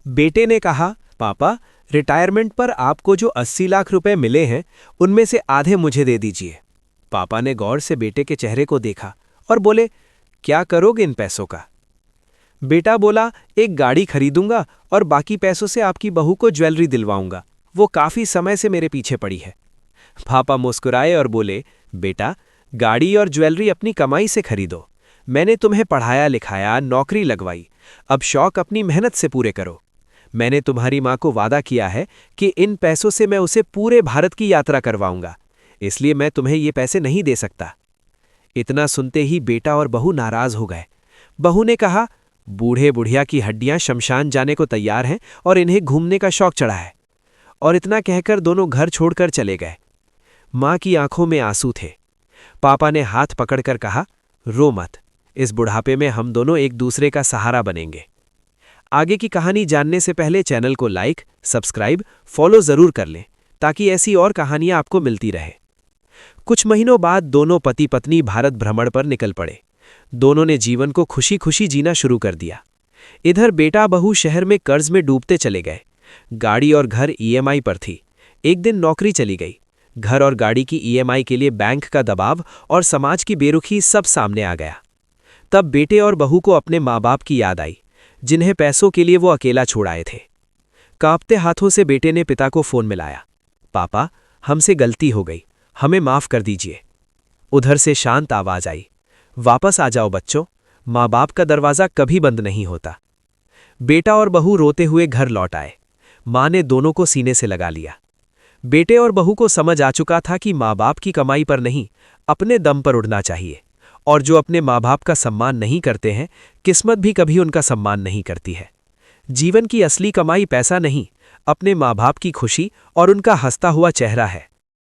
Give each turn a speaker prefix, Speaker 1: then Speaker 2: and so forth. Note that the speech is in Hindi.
Speaker 1: बेटे ने कहा, पापा, रिटायरमेंट पर आपको जो 80 लाख रुपए मिले हैं, उनमें से आधे मुझे दे दीजिए। पापा ने गौर से बेटे के चेहरे को देखा और बोले, क्या करोगे इन पैसों का? बेटा बोला, एक गाड़ी खरीदूंगा और बाकी पैसों से आपकी बहू को ज्वेलरी दिलवाऊंगा। वो काफी समय से मेरे पीछे पड़ी है। पापा मुस्कुराए और बोले, बेटा, गाड़ी और ज्वेलरी अपनी कमाई से खरीदो। मैंने तुम्हें पढ़ाया लिखाया, नौकरी लगवाई। अब शौक अपनी मेहनत से पूरे करो। मैंने तुम्हारी माँ को वादा किया है कि इन पैसों से मैं उसे पूरे भारत की यात्रा करवाऊंगा, इसलिए मैं तुम्हें ये पैसे नहीं दे सकता। इतना सुनते ही बेटा और बहू नाराज हो गए। बहू ने कहा, बूढ़े बुढ़िया की हड्डियां शमशान जाने को तैयार हैं और इन्हें घूमने का शौक चढ़ा है। और इतना कहकर दोनों घर छोड़कर चले गए। माँ की आंखों में आंसू थे। पापा ने हाथ पकड़कर कहा, रो मत, इस बुढ़ापे में हम दोनों एक दूसरे का सहारा बनेंगे। आगे की कहानी जानने से पहले चैनल को लाइक, सब्सक्राइब, फॉलो जरूर कर लें ताकि ऐसी और कहानियां आपको मिलती रहे। कुछ महीनों बाद दोनों पति पत्नी भारत भ्रमण पर निकल पड़े। दोनों ने जीवन को खुशी खुशी जीना शुरू कर दिया। इधर बेटा बहू शहर में कर्ज में डूबते चले गए। गाड़ी और घर ईएमआई पर थी। एक दिन नौकरी चली गई। घर और गाड़ी की ईएमआई के लिए बैंक का दबाव और समाज की बेरुखी सब सामने आ गया। तब बेटे और बहू को अपने माँ बाप की याद आई, जिन्हें पैसों के लिए वो अकेला छोड़ आए थे। कांपते हाथों से बेटे ने पिता को फोन मिलाया, पापा, हमसे गलती हो गई, हमें माफ कर दीजिए। उधर से शांत आवाज आई, वापस आ जाओ बच्चों, माँ बाप का दरवाजा कभी बंद नहीं होता। बेटा और बहू रोते हुए घर लौट आए। माँ ने दोनों को सीने से लगा लिया। बेटे और बहू को समझ आ चुका था कि माँ बाप की कमाई पर नहीं, अपने दम पर उड़ना चाहिए, और जो अपने माँ बाप का सम्मान नहीं करते हैं, किस्मत भी कभी उनका सम्मान नहीं करती है। जीवन की असली कमाई पैसा नहीं, अपने माँ बाप की खुशी और उनका हंसता हुआ चेहरा है।